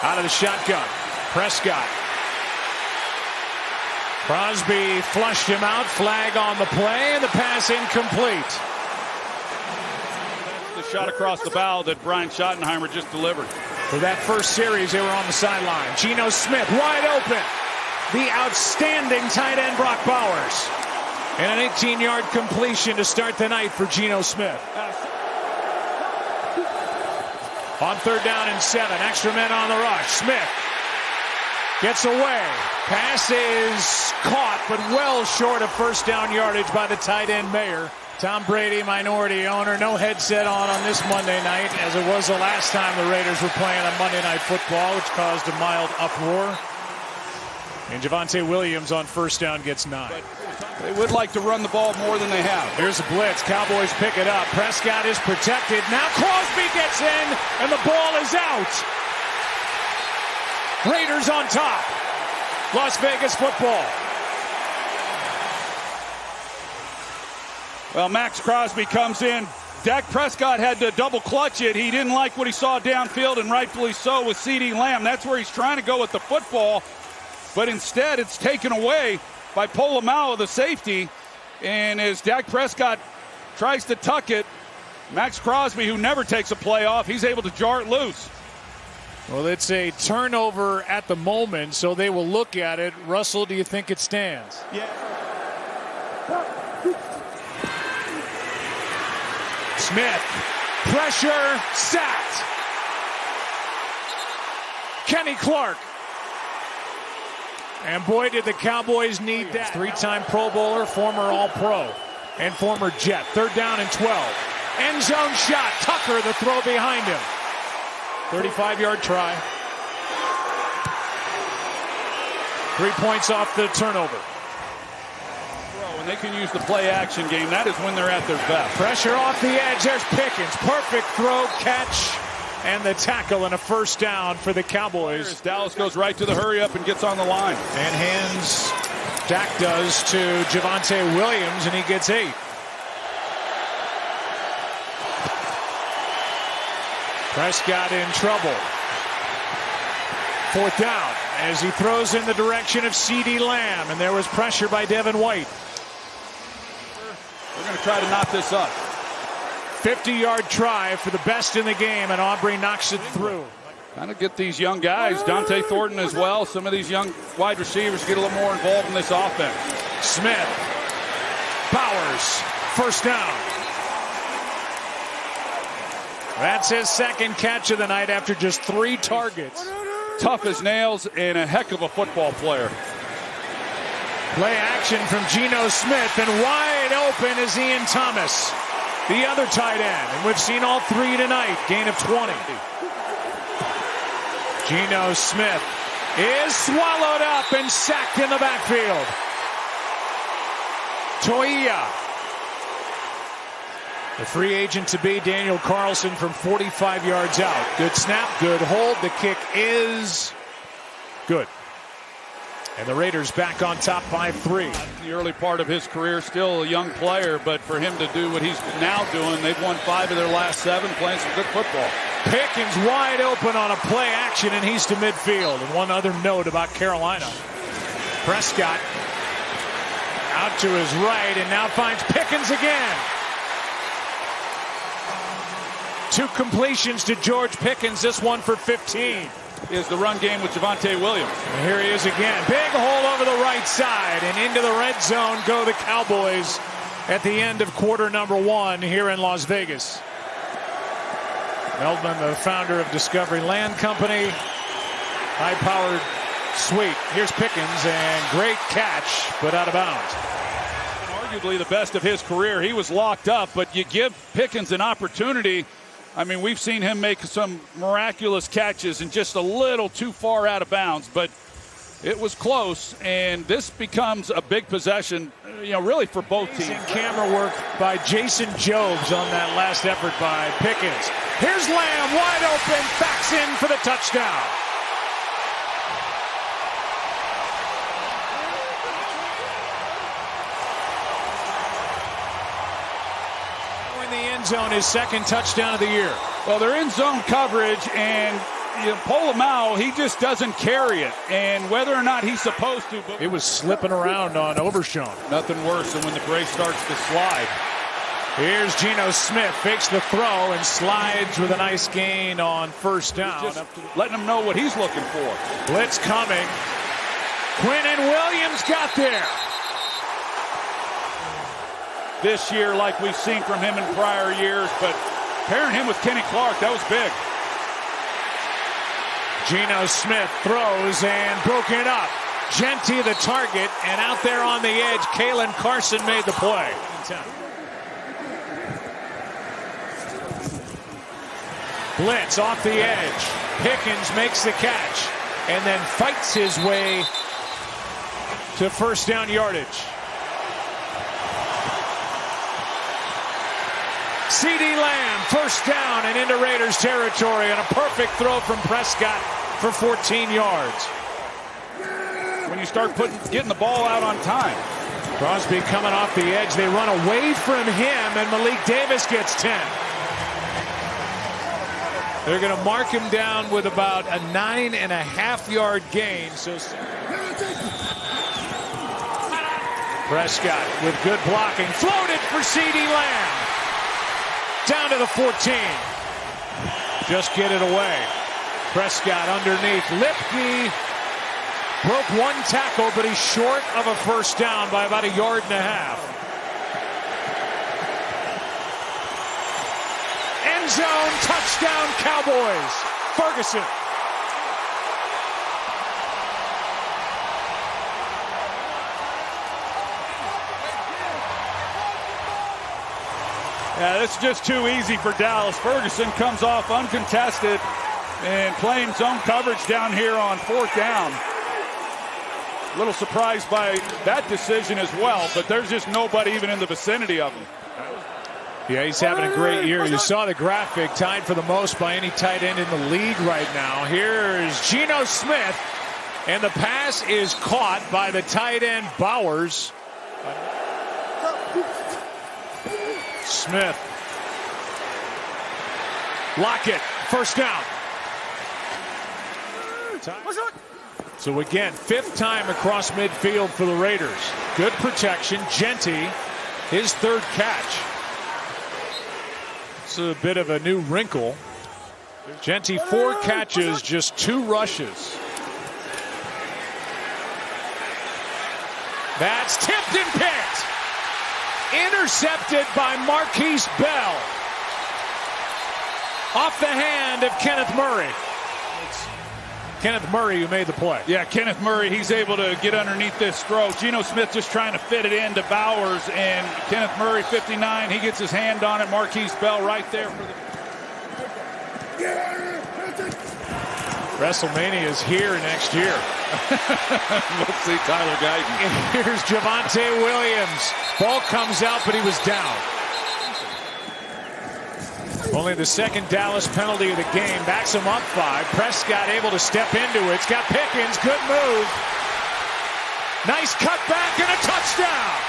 Out of the shotgun. Prescott. Crosby flushed him out. Flag on the play, and the pass incomplete. The shot across the bow that Brian Schottenheimer just delivered. For that first series, they were on the sideline. Geno Smith wide open. The outstanding tight end Brock Bowers. And an 18-yard completion to start the night for Geno Smith. On 3rd down and 7. Extra men on the rush. Smith gets away. Pass is caught, but well short of first down yardage by the tight end Mayer. Tom Brady, minority owner, no headset on this Monday night, as it was the last time the Raiders were playing on Monday Night Football, which caused a mild uproar. And Javonte Williams on first down gets 9. They would like to run the ball more than they have. Here's a blitz. Cowboys pick it up. Prescott is protected. Now Crosby gets in, and the ball is out. Raiders on top. Las Vegas football. Well, Max Crosby comes in. Dak Prescott had to double clutch it. He didn't like what he saw downfield, and rightfully so with CeeDee Lamb. That's where he's trying to go with the football. But instead, it's taken away by Polamalu, the safety. And as Dak Prescott tries to tuck it, Max Crosby, who never takes a play off, he's able to jar it loose. Well, it's a turnover at the moment, so they will look at it. Russell, do you think it stands? Yeah. Smith, pressure, sacked. Kenny Clark. And boy, did the Cowboys need that. 3-time Pro Bowler, former All-Pro, and former Jet. 3rd down and 12. End zone shot. Tucker, the throw behind him. 35-yard try. 3 points off the turnover. When they can use the play-action game, that is when they're at their best. Pressure off the edge. There's Pickens. Perfect throw, catch, and the tackle, and a first down for the Cowboys. Dallas goes right to the hurry-up and gets on the line. And hands, Dak does, to Javonte Williams, and he gets 8. Prescott in trouble. 4th down as he throws in the direction of CeeDee Lamb, and there was pressure by Devin White. They're going to try to knock this up. 50-yard try for the best in the game, and Aubrey knocks it through. Trying to get these young guys, Dante Thornton as well. Some of these young wide receivers get a little more involved in this offense. Smith, Bowers, first down. That's his second catch of the night after just 3 targets. Tough as nails and a heck of a football player. Play action from Geno Smith, and wide open is Ian Thomas, the other tight end. And we've seen all 3 tonight. Gain of 20. Geno Smith is swallowed up and sacked in the backfield. Toia. The free agent to be, Daniel Carlson, from 45 yards out. Good snap, good hold. The kick is good. And the Raiders back on top by 3. The early part of his career, still a young player, but for him to do what he's now doing, they've won 5 of their last 7, playing some good football. Pickens wide open on a play action, and he's to midfield. And one other note about Carolina. Prescott out to his right, and now finds Pickens again. 2 completions to George Pickens, this one for 15. Is the run game with Javonte Williams. And here he is again. Big hole over the right side, and into the red zone go the Cowboys at the end of quarter number 1 here in Las Vegas. Meldman, the founder of Discovery Land Company, high-powered suite. Here's Pickens, and great catch, but out of bounds. Arguably the best of his career. He was locked up, but you give Pickens an opportunity. I mean, we've seen him make some miraculous catches and just a little too far out of bounds, but it was close, and this becomes a big possession, really for both teams. Camera work by Jason Jobs on that last effort by Pickens. Here's Lamb, wide open, backs in for the touchdown. In the end zone, his second touchdown of the year. Well, they're in zone coverage, and Polamalu, he just doesn't carry it. And whether or not he's supposed to. But it was slipping around on Overshown. Nothing worse than when the brace starts to slide. Here's Geno Smith, fakes the throw and slides with a nice gain on first down. Just letting him know what he's looking for. Blitz coming. Quinnen Williams got there. This year, like we've seen from him in prior years, but pairing him with Kenny Clark, that was big. Geno Smith throws and broken up. Genty the target, and out there on the edge, Kalen Carson made the play. Blitz off the edge. Pickens makes the catch and then fights his way to first down yardage. CeeDee Lamb, first down and into Raiders territory, and a perfect throw from Prescott for 14 yards. When you start getting the ball out on time. Crosby coming off the edge. They run away from him, and Malik Davis gets 10. They're going to mark him down with about a 9.5-yard gain. So Prescott with good blocking. Floated for CeeDee Lamb. Down to the 14. Just get it away. Prescott underneath. Lipke broke one tackle, but he's short of a first down by about 1.5 yards. End zone, touchdown, Cowboys. Ferguson. Yeah, this is just too easy for Dallas. Ferguson comes off uncontested and playing zone coverage down here on fourth down. A little surprised by that decision as well, but there's just nobody even in the vicinity of him. Yeah, he's having a great year. You saw the graphic, tied for the most by any tight end in the league right now. Here's Geno Smith, and the pass is caught by the tight end Bowers. Smith. Lockett, first down. So again, 5th time across midfield for the Raiders. Good protection. Genty, his 3rd catch. It's a bit of a new wrinkle. Genty, 4 catches, just 2 rushes. That's tipped and picked. Intercepted by Marquise Bell. Off the hand of Kenneth Murray. It's Kenneth Murray who made the play. Yeah, Kenneth Murray, he's able to get underneath this throw. Geno Smith just trying to fit it into Bowers, and Kenneth Murray, 59, he gets his hand on it. Marquise Bell right there for the... WrestleMania is here next year. We'll see Tyler Guyton. Here's Javonte Williams. Ball comes out, but he was down. Only the 2nd Dallas penalty of the game. Backs him up 5. Prescott able to step into it. It's got Pickens. Good move. Nice cutback and a touchdown.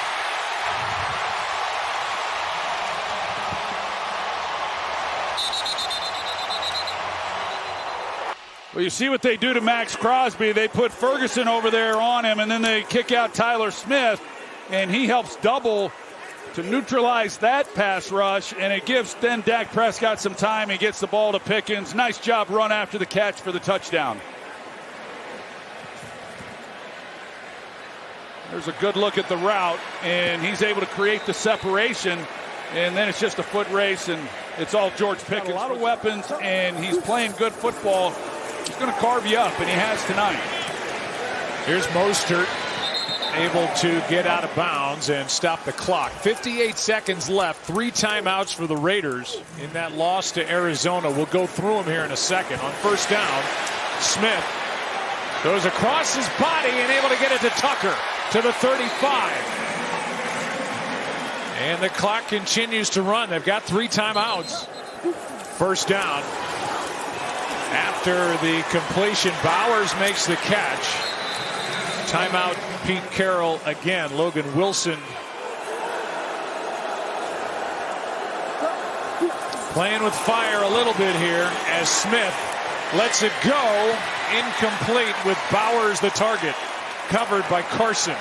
Well, you see what they do to Max Crosby. They put Ferguson over there on him, and then they kick out Tyler Smith, and he helps double to neutralize that pass rush, and it gives then Dak Prescott some time. He gets the ball to Pickens. Nice job run after the catch for the touchdown. There's a good look at the route, and he's able to create the separation, and then it's just a foot race, and it's all George Pickens. A lot of weapons, and he's playing good football. He's going to carve you up, and he has tonight. Here's Mostert, able to get out of bounds and stop the clock. 58 seconds left. 3 timeouts for the Raiders in that loss to Arizona. We'll go through them here in a second. On first down, Smith goes across his body and able to get it to Tucker to the 35. And the clock continues to run. They've got 3 timeouts. First down. After the completion, Bowers makes the catch. Timeout, Pete Carroll again. Logan Wilson playing with fire a little bit here as Smith lets it go. Incomplete with Bowers the target. Covered by Carson.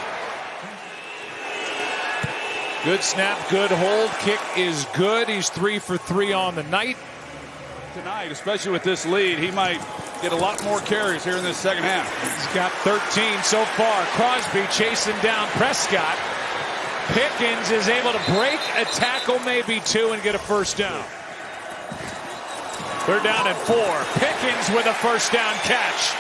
Good snap, good hold. Kick is good. He's 3 for 3 on the night. Tonight, especially with this lead, he might get a lot more carries here in this second half. He's got 13 so far. Crosby chasing down Prescott. Pickens is able to break a tackle, maybe 2, and get a first down. 3rd down and 4. Pickens with a first down catch.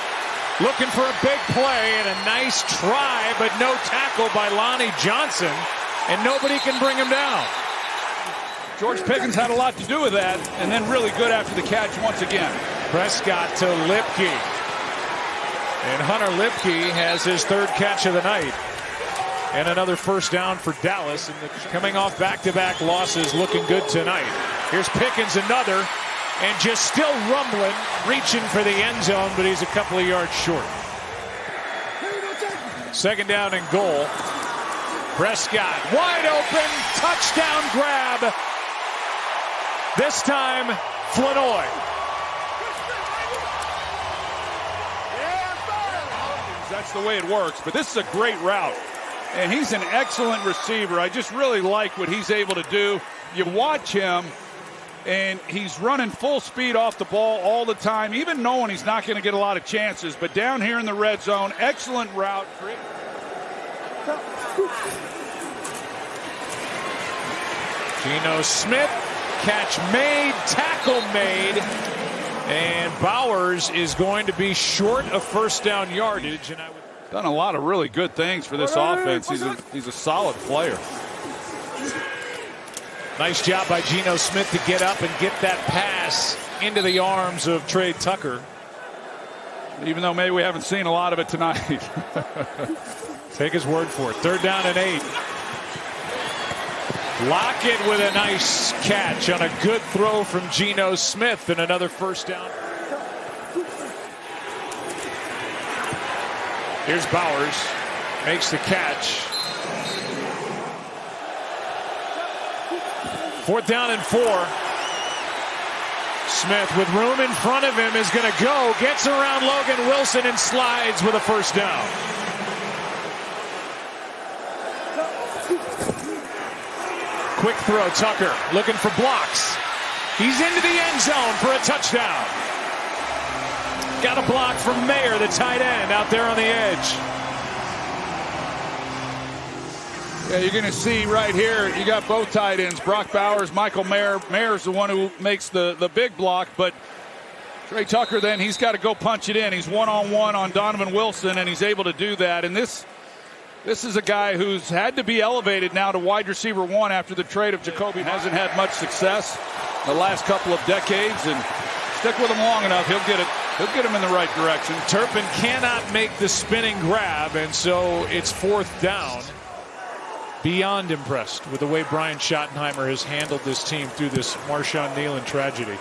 Looking for a big play and a nice try, but no tackle by Lonnie Johnson, and nobody can bring him down. George Pickens had a lot to do with that, and then really good after the catch once again. Prescott to Lipke. And Hunter Lipke has his 3rd catch of the night. And another first down for Dallas. And coming off back-to-back losses, looking good tonight. Here's Pickens, another. And just still rumbling, reaching for the end zone, but he's a couple of yards short. 2nd down and goal. Prescott wide open, touchdown grab. This time, Flanoy. That's the way it works, but this is a great route. And he's an excellent receiver. I just really like what he's able to do. You watch him, and he's running full speed off the ball all the time, even knowing he's not going to get a lot of chances. But down here in the red zone, excellent route. Geno Smith, catch made, tackle made, and Bowers is going to be short of first down yardage. And done a lot of really good things for this offense. He's a solid player. Nice job by Geno Smith to get up and get that pass into the arms of Trey Tucker. Even though maybe we haven't seen a lot of it tonight. Take his word for it. 3rd down and 8. Lockett with a nice catch on a good throw from Geno Smith and another first down. Here's Bowers. Makes the catch. 4th down and 4. Smith with room in front of him is going to go. Gets around Logan Wilson and slides with a first down. Quick throw, Tucker looking for blocks. He's into the end zone for a touchdown. Got a block from Mayer, the tight end, out there on the edge. Yeah, you're going to see right here, you got both tight ends, Brock Bowers, Michael Mayer. Mayer's the one who makes the big block, but Trey Tucker then, he's got to go punch it in. He's one-on-one on Donovan Wilson, and he's able to do that. And this is a guy who's had to be elevated now to wide receiver 1 after the trade of Jacoby. Hasn't had much success the last couple of decades, and stick with him long enough, he'll get it. He'll get him in the right direction. Turpin cannot make the spinning grab, and so it's 4th down. Beyond impressed with the way Brian Schottenheimer has handled this team through this Marshawn Nealon tragedy.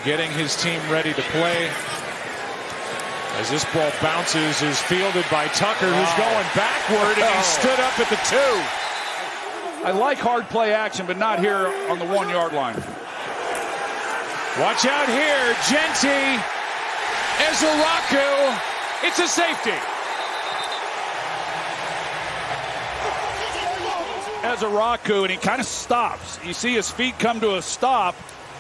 Getting his team ready to play. As this ball bounces, is fielded by Tucker, who's going backward, and he stood up at the 2. I like hard play action, but not here on the 1-yard line. Watch out here, Genty, Ezaraku, it's a safety. Ezaraku, and he kind of stops. You see his feet come to a stop,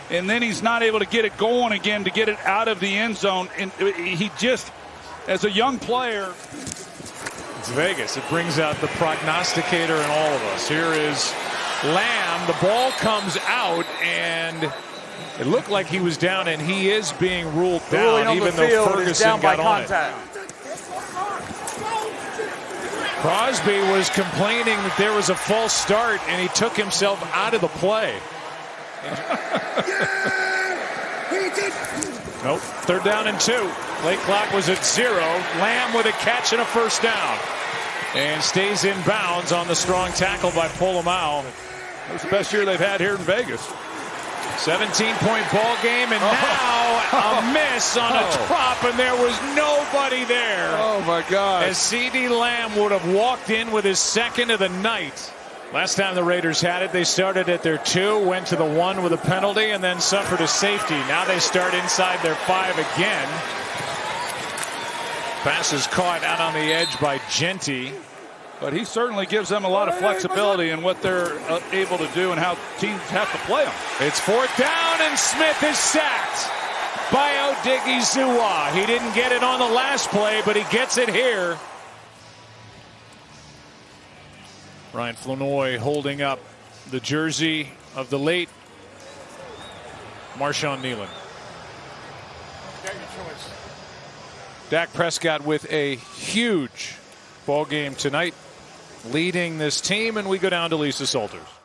and then he's not able to get it going again to get it out of the end zone. And he just, as a young player. It's Vegas. It brings out the prognosticator in all of us. Here is Lamb. The ball comes out, and it looked like he was down, and he is being ruled down, even though Ferguson got on it. Crosby was complaining that there was a false start, and he took himself out of the play. Nope. 3rd down and 2. Play clock was at 0. Lamb with a catch and a first down. And stays in bounds on the strong tackle by Polamalu. It was the best year they've had here in Vegas. 17-point ball game, and now a miss on a drop, and there was nobody there. Oh, my God. As CeeDee Lamb would have walked in with his 2nd of the night. Last time the Raiders had it, they started at their 2, went to the 1 with a penalty, and then suffered a safety. Now they start inside their 5 again. Pass is caught out on the edge by Genty. But he certainly gives them a lot of flexibility in what they're able to do and how teams have to play them. It's 4th down, and Smith is sacked by Odighizuwa. He didn't get it on the last play, but he gets it here. Ryan Flournoy holding up the jersey of the late Marshawn Nealon. Dak Prescott with a huge ball game tonight, leading this team, and we go down to Lisa Salters.